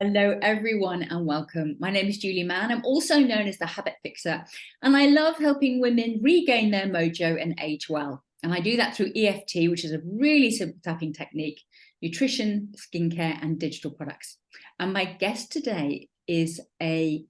Hello, everyone, and welcome. My name is Julie Mann. I'm also known as the Habit Fixer, and I love helping women regain their mojo and age well. And I do that through EFT, which is a really simple tapping technique, nutrition, skincare, and digital products. And my guest today is a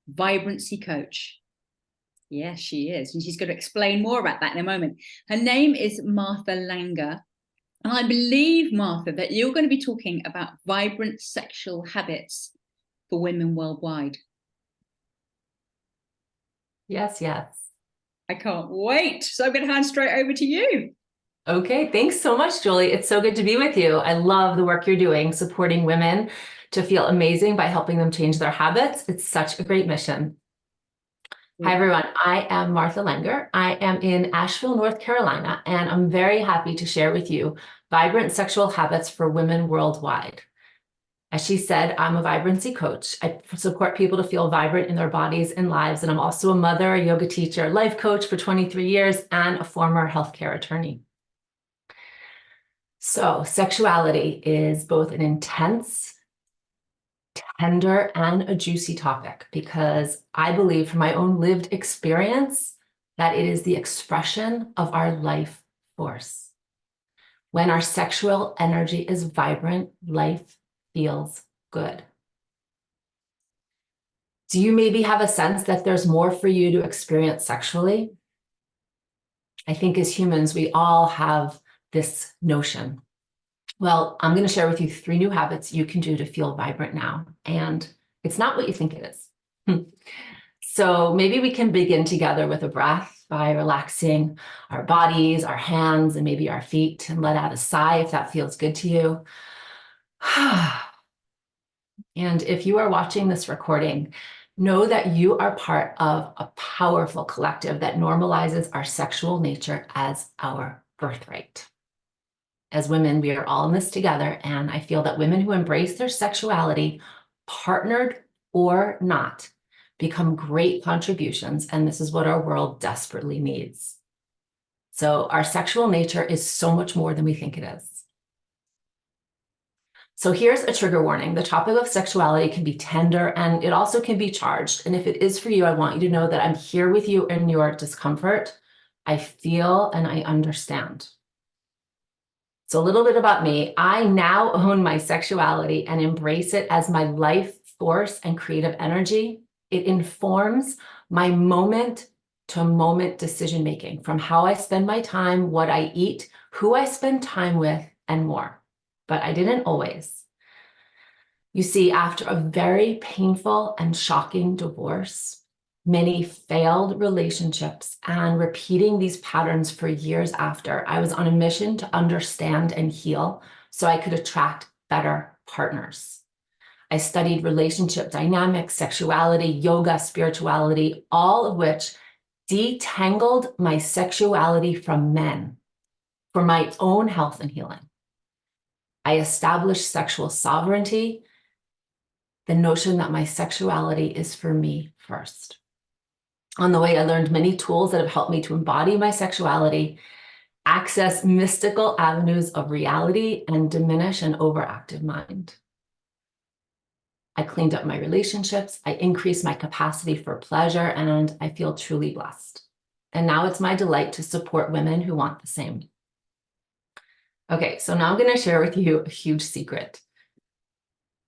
vibrancy coach. Yes, she is. And she's going to explain more about that in a moment. Her name is Martha Langer. And I believe, Martha, that you're going to be talking about vibrant sexual habits for women worldwide. Yes, yes. I can't wait. So I'm going to hand straight over to you. Okay, thanks so much, Julie. It's so good to be with you. I love the work you're doing, supporting women to feel amazing by helping them change their habits. It's such a great mission. Hi, everyone. I am Martha Langer. I am in Asheville, North Carolina, and I'm very happy to share with you vibrant sexual habits for women worldwide. As she said, I'm a vibrancy coach. I support people to feel vibrant in their bodies and lives, and I'm also a mother, a yoga teacher, life coach for 23 years, and a former healthcare attorney. So sexuality is both an intense, tender, and a juicy topic because I believe from my own lived experience that it is the expression of our life force. When our sexual energy is vibrant, life feels good. Do you maybe have a sense that there's more for you to experience sexually? I think as humans, we all have this notion. Well, I'm going to share with you 3 new habits you can do to feel vibrant now. And it's not what you think it is. So maybe we can begin together with a breath by relaxing our bodies, our hands, and maybe our feet, and let out a sigh if that feels good to you. And if you are watching this recording, know that you are part of a powerful collective that normalizes our sexual nature as our birthright. As women, we are all in this together, and I feel that women who embrace their sexuality, partnered or not, become great contributions, and this is what our world desperately needs. So our sexual nature is so much more than we think it is. So here's a trigger warning. The topic of sexuality can be tender and it also can be charged. And if it is for you, I want you to know that I'm here with you in your discomfort. I feel and I understand. So a little bit about me. I now own my sexuality and embrace it as my life force and creative energy. It informs my moment to moment decision making, from how I spend my time, what I eat, who I spend time with, and more. But I didn't always. You see, after a very painful and shocking divorce, many failed relationships, and repeating these patterns for years after, I was on a mission to understand and heal so I could attract better partners. I studied relationship dynamics, sexuality, yoga, spirituality, all of which detangled my sexuality from men for my own health and healing. I established sexual sovereignty, the notion that my sexuality is for me first. On the way, I learned many tools that have helped me to embody my sexuality, access mystical avenues of reality, and diminish an overactive mind. I cleaned up my relationships, I increased my capacity for pleasure, and I feel truly blessed. And now it's my delight to support women who want the same. Okay, so now I'm going to share with you a huge secret.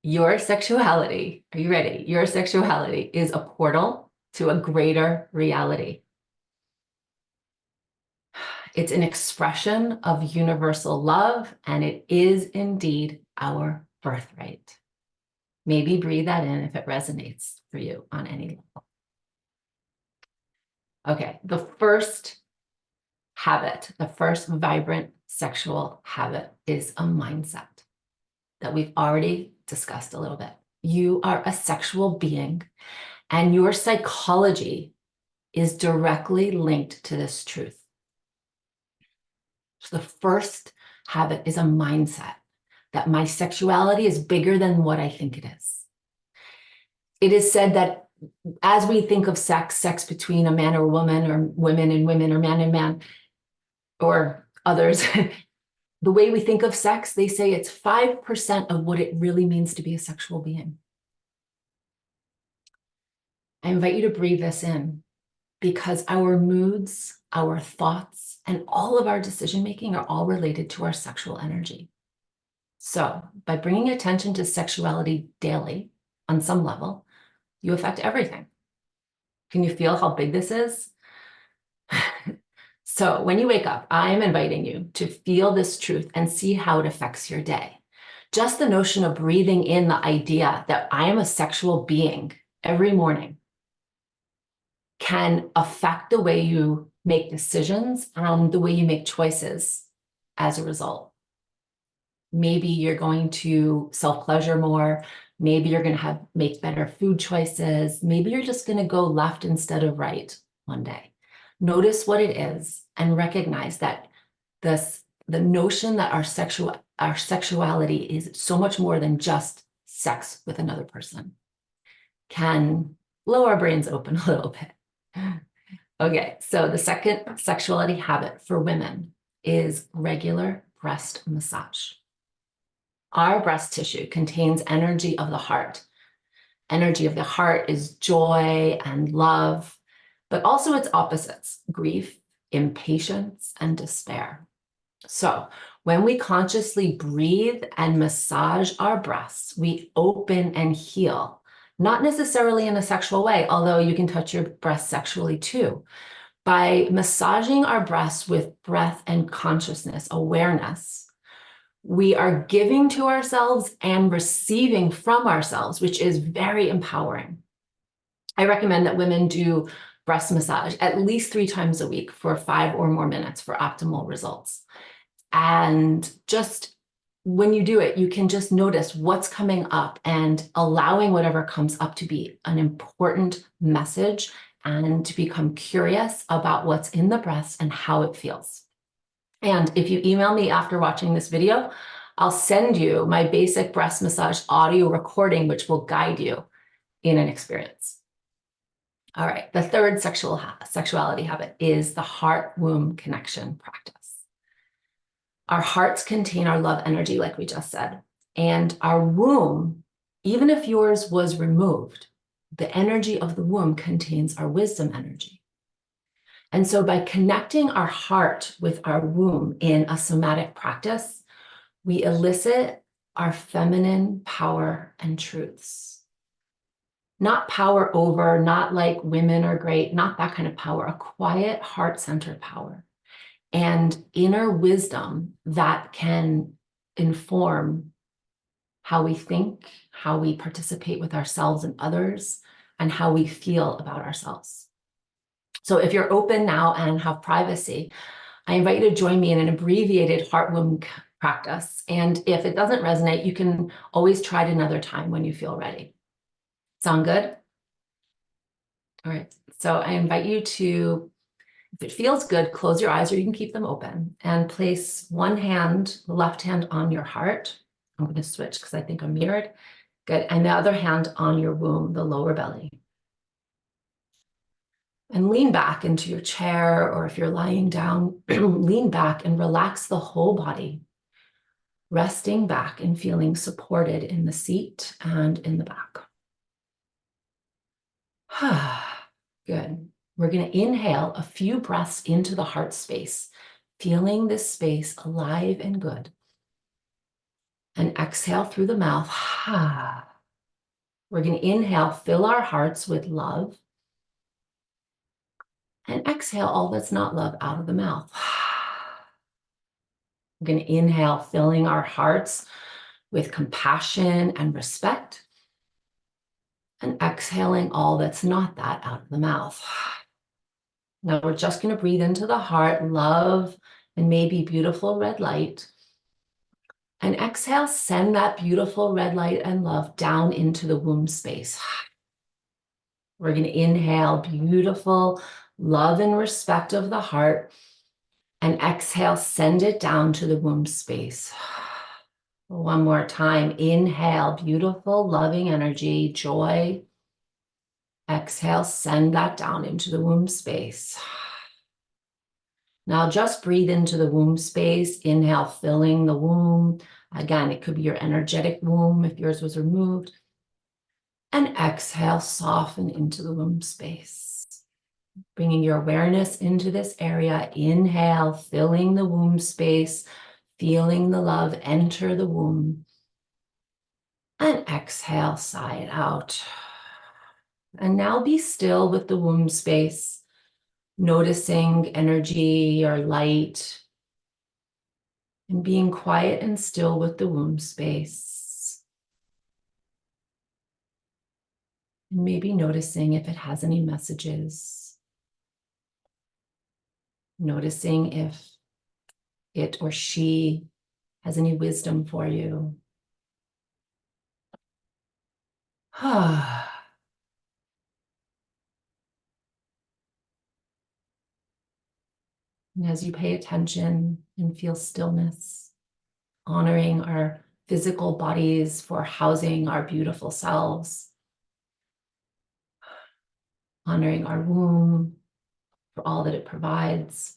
Your sexuality, are you ready? Your sexuality is a portal to a greater reality. It's an expression of universal love, and it is indeed our birthright. Maybe breathe that in if it resonates for you on any level. Okay, the first habit, the first vibrant sexual habit is a mindset that we've already discussed a little bit. You are a sexual being, and your psychology is directly linked to this truth. So the first habit is a mindset that my sexuality is bigger than what I think it is. It is said that as we think of sex between a man or woman, or women and women, or man and man, or others, the way we think of sex, they say it's 5% of what it really means to be a sexual being. I invite you to breathe this in, because our moods, our thoughts, and all of our decision-making are all related to our sexual energy. So by bringing attention to sexuality daily, on some level, you affect everything. Can you feel how big this is? So when you wake up, I am inviting you to feel this truth and see how it affects your day. Just the notion of breathing in the idea that I am a sexual being every morning can affect the way you make decisions and the way you make choices as a result. Maybe you're going to self-pleasure more. Maybe you're going to make better food choices. Maybe you're just going to go left instead of right one day. Notice what it is and recognize that the notion that our sexuality is so much more than just sex with another person can blow our brains open a little bit. Okay, so the second sexuality habit for women is regular breast massage. Our breast tissue contains energy of the heart. Energy of the heart is joy and love, but also its opposites, grief, impatience, and despair. So when we consciously breathe and massage our breasts, we open and heal, not necessarily in a sexual way, although you can touch your breasts sexually too. By massaging our breasts with breath and consciousness, awareness, we are giving to ourselves and receiving from ourselves, which is very empowering. I recommend that women do breast massage at least 3 times a week for 5 or more minutes for optimal results. And just when you do it, you can just notice what's coming up and allowing whatever comes up to be an important message and to become curious about what's in the breast and how it feels. And if you email me after watching this video, I'll send you my basic breast massage audio recording, which will guide you in an experience. All right, the third sexuality habit is the heart-womb connection practice. Our hearts contain our love energy, like we just said, and our womb, even if yours was removed, the energy of the womb contains our wisdom energy. And so by connecting our heart with our womb in a somatic practice, we elicit our feminine power and truths. Not power over, not like women are great, not that kind of power, a quiet, heart-centered power. And inner wisdom that can inform how we think, how we participate with ourselves and others, and how we feel about ourselves. So if you're open now and have privacy, I invite you to join me in an abbreviated heart-womb practice. And if it doesn't resonate, you can always try it another time when you feel ready. Sound good? All right. So I invite you to, if it feels good, close your eyes, or you can keep them open, and place one hand, the left hand, on your heart. I'm going to switch because I think I'm mirrored. Good. And the other hand on your womb, the lower belly. And lean back into your chair, or if you're lying down, lean back and relax the whole body, resting back and feeling supported in the seat and in the back. Good. We're going to inhale a few breaths into the heart space, feeling this space alive and good. And exhale through the mouth. We're going to inhale, fill our hearts with love. And exhale all that's not love out of the mouth. We're going to inhale, filling our hearts with compassion and respect. And exhaling all that's not that out of the mouth. Now we're just going to breathe into the heart, love, and maybe beautiful red light. And exhale, send that beautiful red light and love down into the womb space. We're going to inhale beautiful love and respect of the heart. And exhale, send it down to the womb space. One more time. Inhale, beautiful, loving energy, joy. Exhale, send that down into the womb space. Now just breathe into the womb space. Inhale, filling the womb. Again, it could be your energetic womb if yours was removed. And exhale, soften into the womb space. Bringing your awareness into this area. Inhale, filling the womb space, feeling the love enter the womb. And exhale, sigh it out. And now be still with the womb space, noticing energy or light, and being quiet and still with the womb space. And maybe noticing if it has any messages. Noticing if it or she has any wisdom for you. And as you pay attention and feel stillness, honoring our physical bodies for housing our beautiful selves, honoring our womb for all that it provides,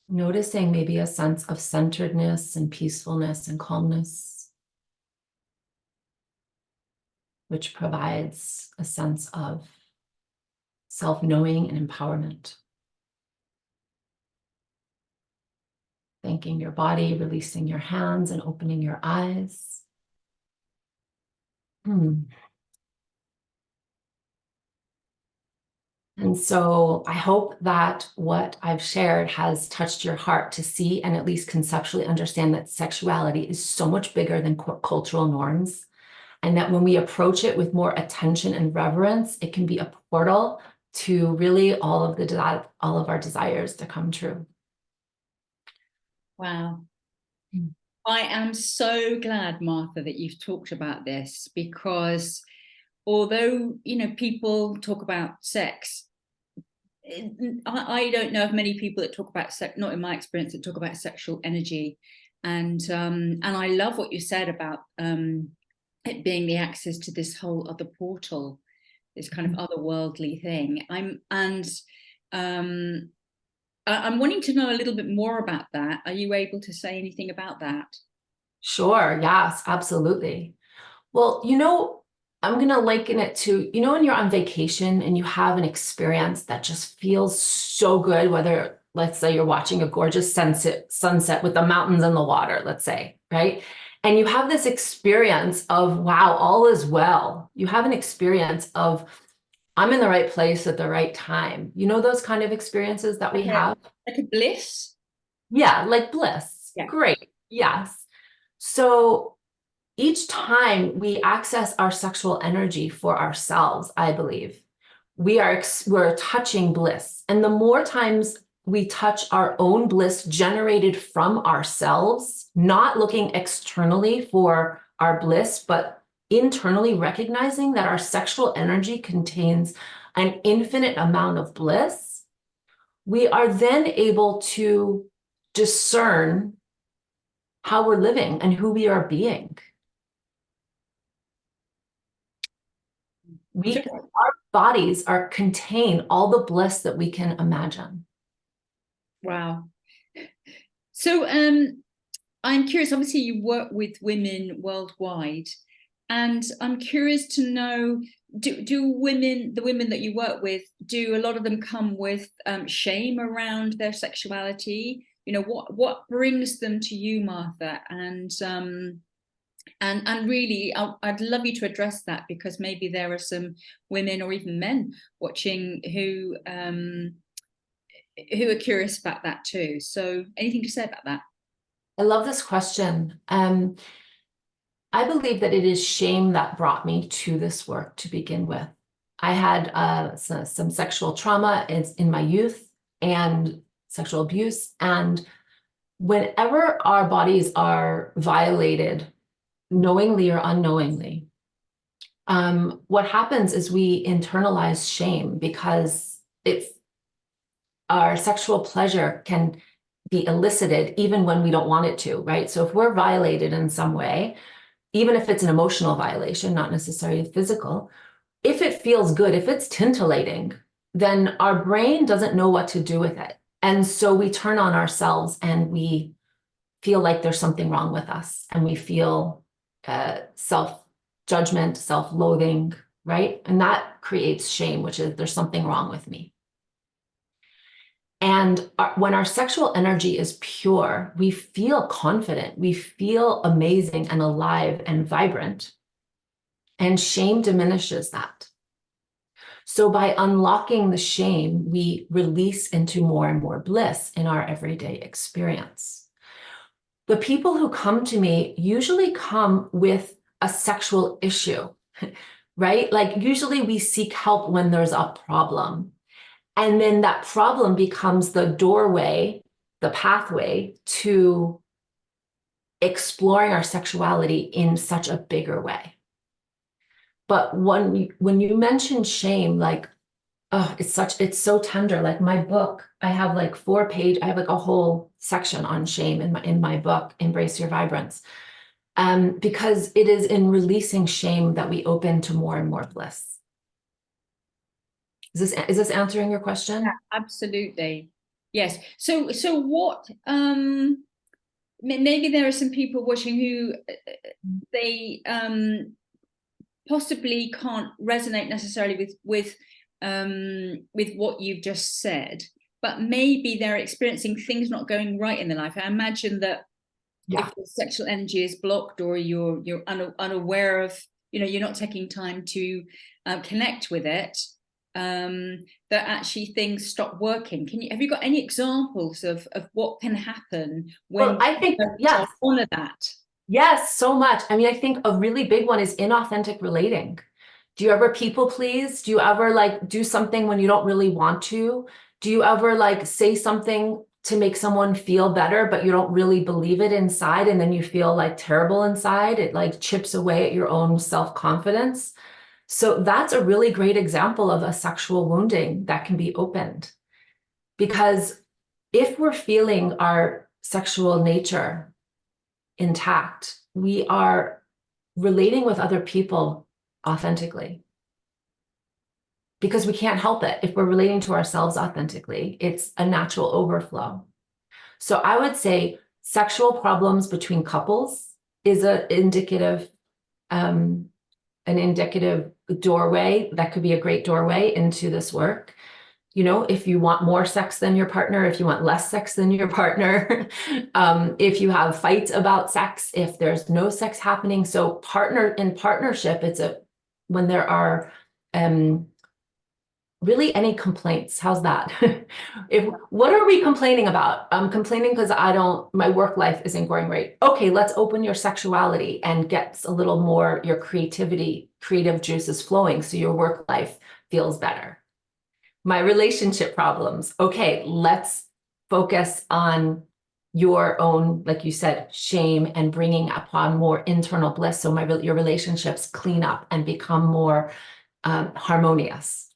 noticing maybe a sense of centeredness and peacefulness and calmness, which provides a sense of self-knowing and empowerment. Thanking your body, releasing your hands and opening your eyes. And so I hope that what I've shared has touched your heart to see and at least conceptually understand that sexuality is so much bigger than cultural norms. And that when we approach it with more attention and reverence, it can be a portal to really all of our desires to come true. Wow. I am so glad, Martha, that you've talked about this, because although, people talk about sex, I don't know of many people that talk about sex, not in my experience, that talk about sexual energy. And I love what you said about it being the access to this whole other portal, this kind of otherworldly thing. I'm wanting to know a little bit more about that. Are you able to say anything about that? Sure, yes, absolutely. Well, I'm going to liken it to, when you're on vacation and you have an experience that just feels so good, whether, let's say, you're watching a gorgeous sunset with the mountains and the water, let's say, right? And you have this experience of, wow, all is well. You have an experience of, I'm in the right place at the right time. Those kind of experiences that we have? Like a bliss? Yeah, like bliss. Yeah. Great. Yes. So each time we access our sexual energy for ourselves, I believe, we're touching bliss. And the more times we touch our own bliss generated from ourselves, not looking externally for our bliss, but internally recognizing that our sexual energy contains an infinite amount of bliss, we are then able to discern how we're living and who we are being. Our bodies contain all the bliss that we can imagine. Wow. So I'm curious, obviously you work with women worldwide, and I'm curious to know, do the women that you work with, do a lot of them come with shame around their sexuality? What brings them to you, Martha? And really, I'd love you to address that, because maybe there are some women or even men watching who are curious about that too. So anything to say about that? I love this question. I believe that it is shame that brought me to this work to begin with. I had some sexual trauma in my youth and sexual abuse. And whenever our bodies are violated, knowingly or unknowingly, what happens is we internalize shame, because our sexual pleasure can be elicited even when we don't want it to, right? So if we're violated in some way, even if it's an emotional violation, not necessarily physical, if it feels good, if it's tintillating, then our brain doesn't know what to do with it. And so we turn on ourselves and we feel like there's something wrong with us, and we feel self-judgment, self-loathing, right? And that creates shame, which is there's something wrong with me. And when our sexual energy is pure, we feel confident, we feel amazing and alive and vibrant, and shame diminishes that. So by unlocking the shame, we release into more and more bliss in our everyday experience. The people who come to me usually come with a sexual issue, right? Like usually we seek help when there's a problem. And then that problem becomes the doorway, the pathway to exploring our sexuality in such a bigger way. But when you mention shame, like, oh, it's so tender. Like my book, I have like I have like a whole section on shame in my book, Embrace Your Vibrance. Because it is in releasing shame that we open to more and more bliss. Is this answering your question? Yeah, absolutely. Yes. So what, maybe there are some people watching who they possibly can't resonate necessarily with what you've just said, but maybe they're experiencing things not going right in their life. I imagine that if your sexual energy is blocked, or you're unaware of, you're not taking time to connect with it, that actually things stop working. Have you got any examples of what can happen when Well, I think, yes, honor that? Yes, so much. I mean, I think a really big one is inauthentic relating. Do you ever people please? Do you ever like do something when you don't really want to? Do you ever like say something to make someone feel better, but you don't really believe it inside, and then you feel like terrible inside? It like chips away at your own self-confidence. So that's a really great example of a sexual wounding that can be opened. Because if we're feeling our sexual nature intact, we are relating with other people authentically, because we can't help it. If we're relating to ourselves authentically, it's a natural overflow. So I would say sexual problems between couples is an indicative doorway that could be a great doorway into this work. If you want more sex than your partner, if you want less sex than your partner, if you have fights about sex, if there's no sex happening. So partnership, when there are really any complaints. How's that? What are we complaining about? I'm complaining because my work life isn't going right. Okay, let's open your sexuality and get a little more, your creative juices flowing so your work life feels better. My relationship problems. Okay, let's focus on your own, like you said, shame, and bringing upon more internal bliss. So your relationships clean up and become more harmonious.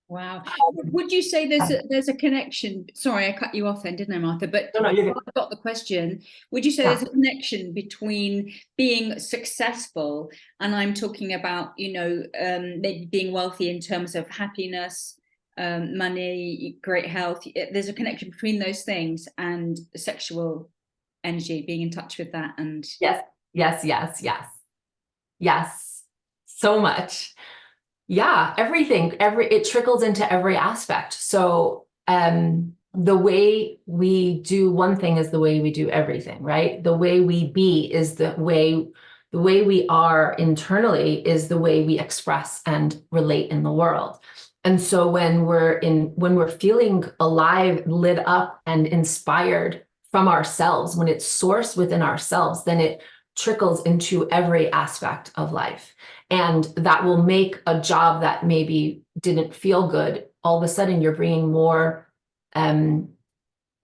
Wow. Would you say there's a connection? Sorry, I cut you off then, didn't I, Martha? But No, I got the question. Would you say there's a connection between being successful, and I'm talking about, maybe being wealthy in terms of happiness, money, great health? There's a connection between those things and sexual energy, being in touch with that. And yes, so much. Yeah, everything, it trickles into every aspect. So the way we do one thing is the way we do everything, right? The way we be is the way we are internally is the way we express and relate in the world. And so when we're feeling alive, lit up, and inspired from ourselves, when it's sourced within ourselves, then it trickles into every aspect of life. And that will make a job that maybe didn't feel good, all of a sudden you're bringing more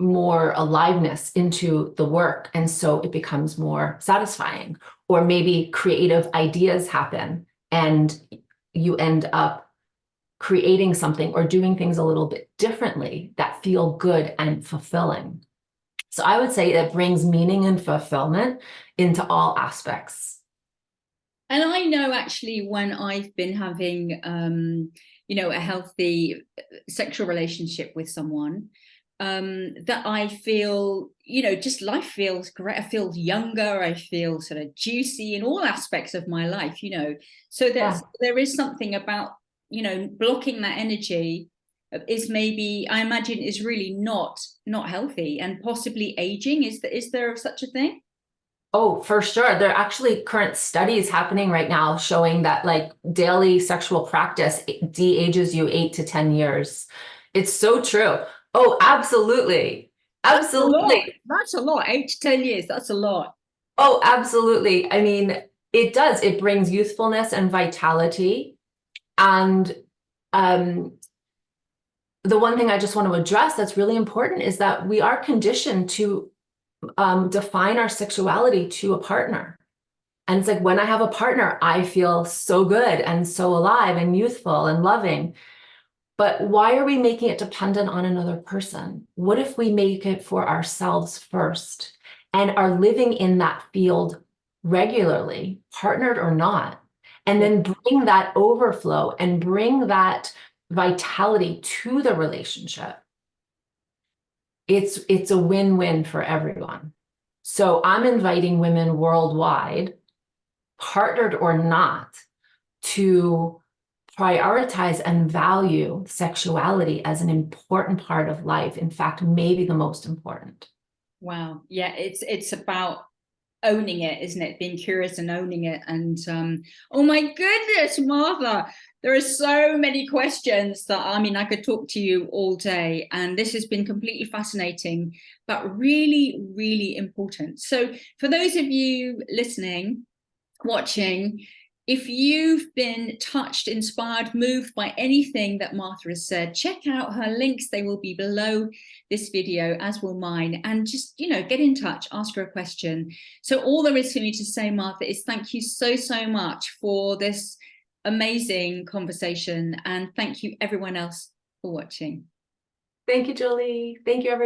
aliveness into the work. And so it becomes more satisfying. Or maybe creative ideas happen and you end up creating something or doing things a little bit differently that feel good and fulfilling. So I would say it brings meaning and fulfillment into all aspects. And I know actually when I've been having, a healthy sexual relationship with someone, that I feel, just life feels great. I feel younger. I feel sort of juicy in all aspects of my life, So Yeah. there is something about, blocking that energy is maybe, I imagine, is really not healthy and possibly aging. Is there such a thing? Oh, for sure. There are actually current studies happening right now showing that like daily sexual practice de-ages you 8 to 10 years. It's so true. Oh, absolutely. That's a lot. Absolutely. That's a lot. 8 to 10 years. That's a lot. Oh, absolutely. I mean, it does. It brings youthfulness and vitality. And um, the one thing I just want to address that's really important is that we are conditioned to define our sexuality to a partner. And it's like when I have a partner, I feel so good and so alive and youthful and loving. But why are we making it dependent on another person? What if we make it for ourselves first and are living in that field regularly, partnered or not, and then bring that overflow and bring that vitality to the relationship? It's a win-win for everyone. So I'm inviting women worldwide, partnered or not, to prioritize and value sexuality as an important part of life. In fact, maybe the most important. Wow. Yeah, it's about owning it, isn't it? Being curious and owning it. And oh my goodness, Martha, there are so many questions that I could talk to you all day, and this has been completely fascinating, but really, really important. So for those of you listening, watching, if you've been touched, inspired, moved by anything that Martha has said, check out her links. They will be below this video, as will mine. And just, get in touch, ask her a question. So all there is for me to say, Martha, is thank you so, so much for this amazing conversation. And thank you everyone else for watching. Thank you, Julie. Thank you, everyone.